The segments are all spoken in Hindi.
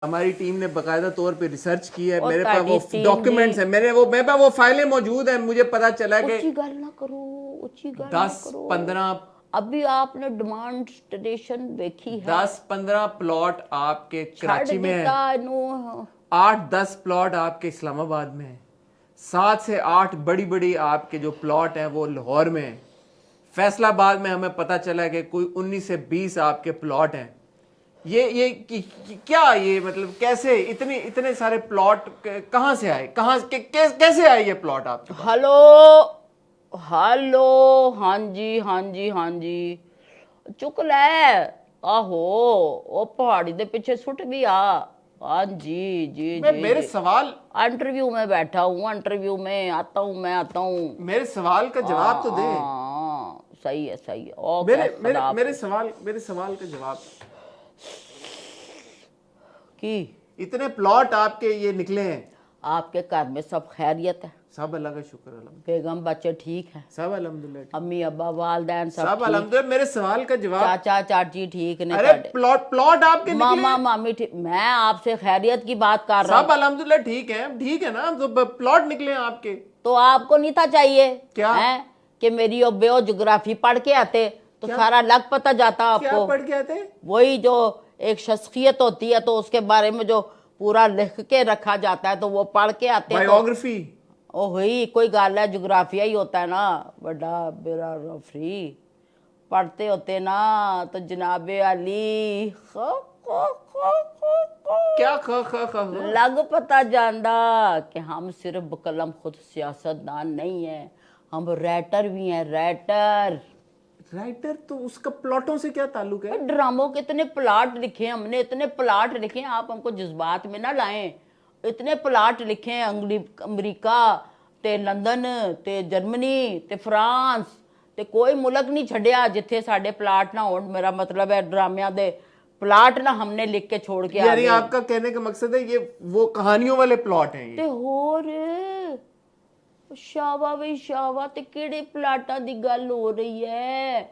हमारी टीम ने बकायदा तौर पे रिसर्च की है। और मेरे पास वो टीम डॉक्यूमेंट्स हैं, मेरे पास वो फाइलें मौजूद हैं। मुझे पता चला कि ऊंची गल ना करो, ऊंची गल ना 10 करो। 15 अभी आपने डिमांस्ट्रेशन देखी है, 10-15 प्लॉट आपके छड़ कराची में दिता है, इनू। 8-10 प्लॉट आपके इस्लामाबाद में है, 7 से 8 बड़ी बड़ी आपके जो प्लॉट हैं वो लाहौर में है। फैसलाबाद में हमें पता चला कि कोई 19 से 20 आपके प्लॉट हैं। ये क्या, ये मतलब कैसे इतने इतने सारे प्लॉट कहां से आए, कैसे आए ये प्लॉट आपके पास? हेलो हेलो, हाँ जी हाँ जी हाँ जी, चुक ले। आहो, वो पहाड़ी दे पीछे सुट गया। हाँ जी जी जी मेरे जी। सवाल इंटरव्यू में बैठा हूँ, इंटरव्यू में आता हूँ, मैं आता हूँ। मेरे सवाल का जवाब तो दे। सही है सही है। ओ मेरे मेरे खुदा मेरे सवाल का जवाब। की इतने प्लॉट आपके ये निकले हैं। आपके घर में सब खैरियत है? सब अल्लाह का शुक्र, अल्हम्दुलिल्लाह। बेगम बच्चे ठीक है? सब अल्हम्दुलिल्लाह ठीक। अम्मी अब्बा वालदैन सब सब ठीक? अल्हम्दुलिल्लाह। मेरे सवाल का जवाब। चाचा चाची ठीक ने? अरे प्लॉट आपके निकले मामा हैं। मामी ठीक? मैं आपसे खैरियत की बात कर रहा सब हूँ। अल्हम्दुलिल्लाह ठीक है ना, तो प्लॉट निकले हैं आपके। तो आपको नहीं था चाहिए क्या है कि मेरी बेओ ज्योग्राफी पढ़ के आते तो क्या? सारा लग पता जाता क्या आपको। पढ़ के आते? वही जो एक शख्सियत होती है तो उसके बारे में जो पूरा लिख के रखा जाता है तो वो पढ़ के आते हैं। तो बायोग्राफी। ओ हुई कोई गल है, ज्योग्राफिया ही होता है ना, बड़ा बेरा रफरी पढ़ते होते ना तो जनाबे अली क्या ख लग पता जांदा कि हम सिर्फ बकलम खुद सियासतदान नहीं है, हम राइटर भी हैं, राइटर। राइटर तो उसका प्लॉटों से क्या ताल्लुक है? ड्रामों के इतने प्लाट लिखे हैं हमने, इतने प्लाट लिखे हैं, आप हमको जज्बात में ना लाएं। इतने प्लाट लिखे हैं, अमरीका ते लंदन ते जर्मनी ते फ्रांस ते कोई मुल्क नहीं छड़िया जिथे साडे प्लाट ना हो। मेरा मतलब है ड्रामिया दे प्लाट ना हमने लिख के छोड़ के आ यानी गए। आपका कहने का मकसद है ये वो कहानियों वाले प्लॉट हैं ते ये? होर शावा वे शावा ते केड़े प्लाटा दी गल हो रही है?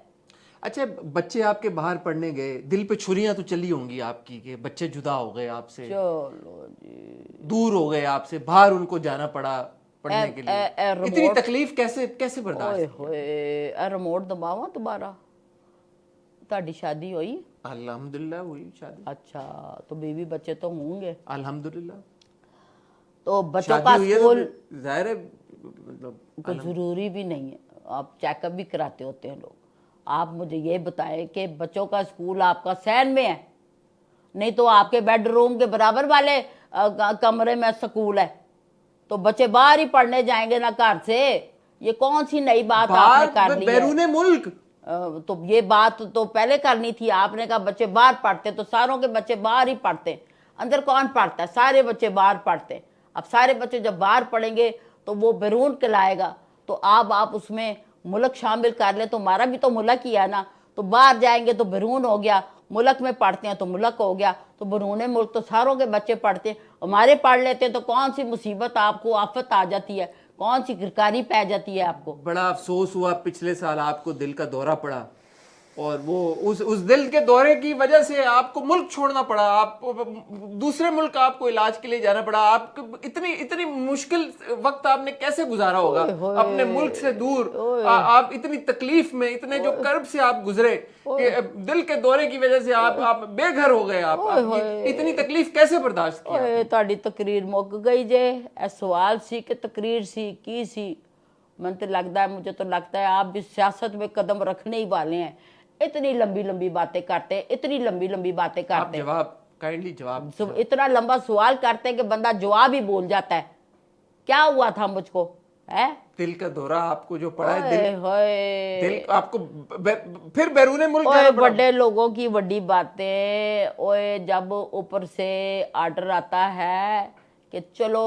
अच्छा, बच्चे आपके बाहर पढ़ने गए, दिल पे छुरियां तो चली होंगी आपकी कि बच्चे जुदा हो गए आपसे, चलो जी, दूर हो गए आपसे, बाहर उनको जाना पड़ा पढ़ने के लिए। इतनी तकलीफ कैसे कैसे बर्दाश्त ओए की? होए, ए रिमोट दबावा दोबारा। ਤੁਹਾਡੀ शादी हुई? अल्हम्दुलिल्लाह हुई शादी। अच्छा, तो बीवी बच्चे तो होंगे? अल्हम्दुलिल्लाह तो बच्चों शादी का हुई है स्कूल तो जाहिर है मतलब को जरूरी भी नहीं है, आप चेकअप भी कराते होते हैं लोग। आप मुझे ये बताएं कि बच्चों का स्कूल आपका सहन में है? नहीं तो आपके बेडरूम के बराबर वाले कमरे में स्कूल है, तो बच्चे बाहर ही पढ़ने जाएंगे ना घर से। ये कौन सी नई बात आपने कर ली है? बैरूने मुल्क। तो ये बात तो पहले करनी थी। आपने कहा बच्चे बाहर पढ़ते, तो सारों के बच्चे बाहर ही पढ़ते हैं, अंदर कौन पढ़ता है? सारे बच्चे बाहर पढ़ते हैं। अब सारे बच्चे जब बाहर पढ़ेंगे तो वो बैरून कहलाएगा। तो आप उसमें मुल्क शामिल कर ले, तो हमारा भी तो मुल्क ही है ना। तो बाहर जाएंगे तो बैरून हो गया, मुल्क में पढ़ते हैं तो मुल्क हो गया। तो बैरून मुल्क तो सारों के बच्चे पढ़ते हैं, हमारे पढ़ लेते हैं। तो कौन सी मुसीबत आपको आफत आ जाती है, कौन सी गिरकारी पै जाती है आपको? बड़ा अफसोस हुआ पिछले साल आपको दिल का दौरा पड़ा, और वो उस दिल के दौरे की वजह से आपको मुल्क छोड़ना पड़ा, आप दूसरे मुल्क आपको इलाज के लिए जाना पड़ा। आप इतनी इतनी मुश्किल वक्त आपने कैसे गुजारा होगा अपने मुल्क से दूर। आप इतनी तकलीफ में, इतने जो कर्ब से आप गुजरे कि दिल के दौरे की वजह से आप बेघर हो गए। आप इतनी तकलीफ कैसे बर्दाश्त की? ओए ਤੁਹਾਡੀ तकरीर मुक गई जे। ए सवाल सी कि तकरीर सी की सी? मन तो लगता है, मुझे तो लगता है आप भी सियासत में कदम रखने ही वाले हैं। इतनी लंबी लंबी बातें करते हैं, इतनी लंबी लंबी बातें आप करते हैं, जवाब काइंडली जवाब। इतना लंबा सवाल करते हैं कि बंदा जवाब ही बोल जाता है। क्या हुआ था मुझको है? दिल का दौरा आपको जो पड़ा है, ओए दिल आपको फिर बैरूने मुल्क ओए जाना पड़ा। बड़े लोगों की बड़ी बातें। ओए जब ऊपर से आर्डर आता है कि चलो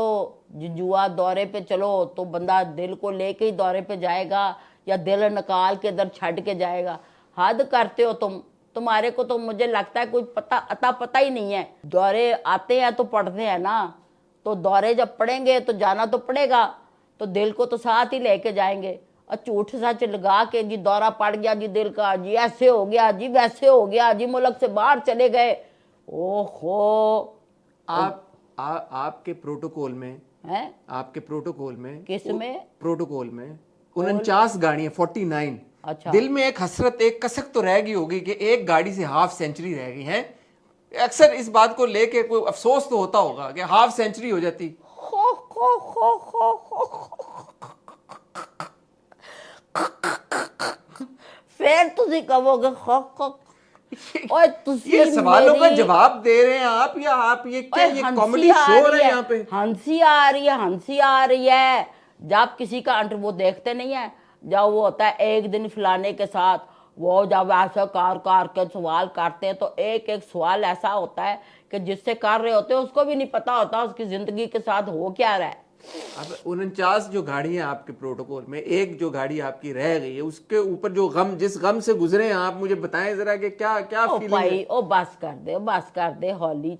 जुआ दौरे पे चलो, तो बंदा दिल को लेके ही दौरे पे जाएगा या दिल निकाल के इधर छड़ के जाएगा? हद करते हो तुम। तुम्हारे को तो मुझे लगता है कोई पता ही नहीं है। दौरे आते हैं तो पढ़ते हैं ना, तो दौरे जब पढ़ेंगे तो जाना तो पड़ेगा, तो दिल को तो साथ ही लेके जाएंगे। और झूठ सच लगा के जी दौरा पड़ गया जी दिल का, जी ऐसे हो गया जी वैसे हो गया जी, मुल्क से बाहर चले गए। ओहो, आपके प्रोटोकॉल में, हैं आपके प्रोटोकॉल में, किस में? प्रोटोकॉल में 49 गाड़ियां, 49। अच्छा। दिल में एक हसरत, एक कसक तो रह गई होगी कि एक गाड़ी से हाफ सेंचुरी रह गई है। अक्सर इस बात को लेके कोई अफसोस तो होता होगा कि हाफ सेंचुरी हो जाती। फिर ਤੁਸੀਂ ਕਹੋਗੇ ओए तुसी ये सवालों का मेरी- जवाब दे रहे हैं आप, या आप ये क्या, ओए, ये हंसी कॉमेडी आ शो रही है यहाँ पे? हंसी आ रही है, हंसी आ रही है। जब किसी का वो देखते नहीं है, जब वो होता है एक दिन फलाने के साथ, वो जब ऐसे कार के सवाल करते हैं तो एक एक सवाल ऐसा होता है कि जिससे कर रहे होते हैं उसको भी नहीं पता होता उसकी जिंदगी के साथ हो क्या रहा है। अब 49 जो गाड़ी है आपके प्रोटोकॉल में, एक जो गाड़ी आपकी रह गई है, उसके ऊपर जो गम, जिस गम से गुजरे हैं आप, मुझे बताएं जरा कि क्या क्या ओ फीलिंग है? भाई ओ बस कर दे हौली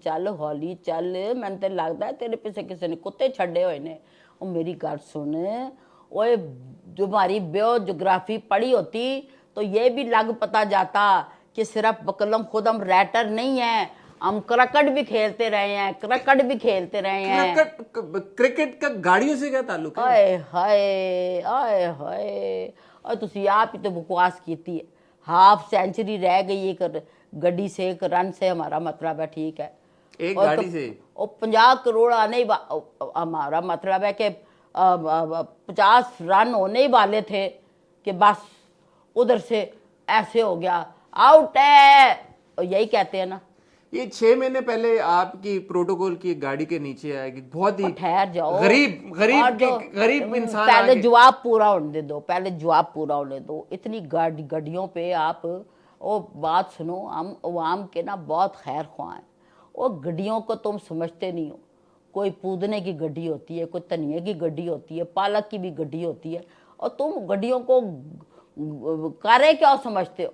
चल। मैंने तो लगता है तेरे पीछे किसी ने कुत्ते छड़े हुए ने। ओ मेरी गल सुन, ओए जो हमारी बायोग्राफी पढ़ी होती तो ये भी लग पता जाता कि सिर्फ बकलम खुद हम रैटर नहीं है, हम क्रिकेट भी खेलते रहे हैं, क्रिकेट का गाड़ियों से क्या ताल्लुक है? आए हाय और तुसी आप ही तो बकवास की है। हाफ सेंचुरी रह गई एक गड्डी से, एक रन से, हमारा मतलब है ठीक है, एक और गाड़ी तो, से और 50 करोड़ आने ही हमारा मतलब है कि 50 रन होने ही वाले थे कि बस उधर से ऐसे हो गया, आउट है, और यही कहते हैं ना। ये 6 महीने पहले आपकी प्रोटोकॉल की एक गाड़ी के नीचे आएगी, बहुत ही ठहर जाओ, गरीब इंसान पहले आगे। जवाब पूरा होने दो। इतनी गड्डियों पे आप वो बात सुनो, हम अवाम के ना बहुत खैर ख्वाह हैं। वो गड्डियों को तुम समझते नहीं हो। कोई पूदने की गड्डी होती है, कोई धनिए की गड्डी होती है, पालक की भी गड्डी होती है, और तुम गड्डियों को करे क्या समझते हो।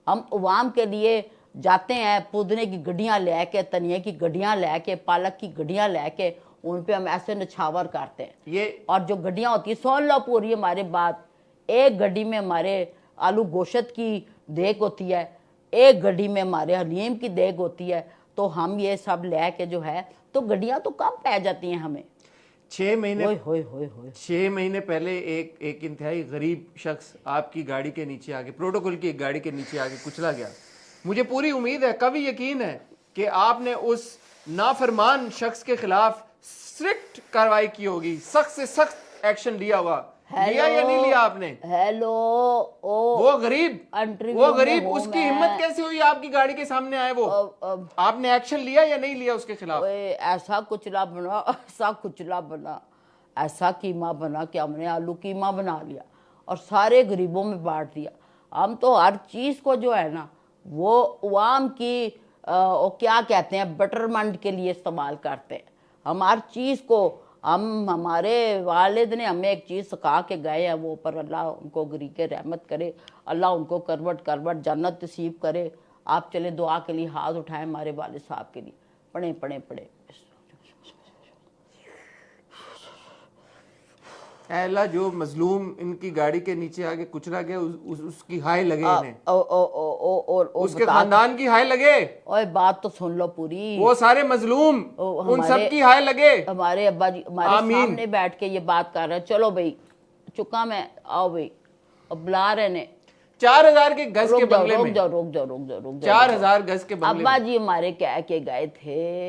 हम अवाम के लिए जाते हैं, पुदने की गड्डियाँ लेके, धनिए की गड्डियाँ लेके, पालक की गड्डियाँ लेके, उन पे हम ऐसे निछावर करते हैं। ये और जो गड्डियाँ होती है, सुन लो पूरी हमारी बात, एक गड्डी में हमारे आलू गोश्त की देग होती है, एक गड्डी में हमारे हलीम की देग होती है, तो हम ये सब लेके जो है तो गड्डियाँ तो कम पै जाती हैं हमें। 6 महीने होए 6 महीने पहले एक इंतहाई गरीब शख्स आपकी गाड़ी के नीचे आके, प्रोटोकॉल की एक गाड़ी के नीचे आके कुचला गया। मुझे पूरी उम्मीद है, कभी यकीन है कि आपने उस नाफरमान शख्स के खिलाफ स्ट्रिक्ट कार्रवाई की होगी, सख्त से सख्त एक्शन लिया होगा। लिया या नहीं लिया आपने? हेलो वो गरीब उसकी हिम्मत कैसे हुई आपकी गाड़ी के सामने आए? वो आपने एक्शन लिया या नहीं लिया उसके खिलाफ? ऐसा कुचला बना, ऐसा कीमा बना कि हमने आलू कीमा बना लिया और सारे गरीबों में बांट दिया। हम तो हर चीज़ को जो है ना वो अवाम की क्या कहते हैं, बटरमेंट के लिए इस्तेमाल करते हैं। हम हर चीज़ को, हमारे वालिद ने हमें एक चीज़ सिखा के गए हैं, वो पर अल्लाह उनको गरीके रहमत करे, अल्लाह उनको करवट जन्नत नसीब करे। आप चले दुआ के लिए हाथ उठाएं हमारे वालिद साहब के लिए, पढ़े। अल्लाह, जो मजलूम इनकी गाड़ी के नीचे आके कुचला गया, उसकी हाय लगे इन्हें, उसके खानदान की हाय लगे। ओए बात तो सुन लो पूरी। वो सारे मजलूम, उन सब की हाय लगे। हमारे अब्बा जी हमारे सामने बैठ के ये बात कर रहे हैं। चलो भाई चुका मैं, आओ भाई, अब बुला रहे ने। 4000 के गज के बंगले में, रुक जाओ 4000 गज के बंगले में अब्बा जी हमारे कह के गए थे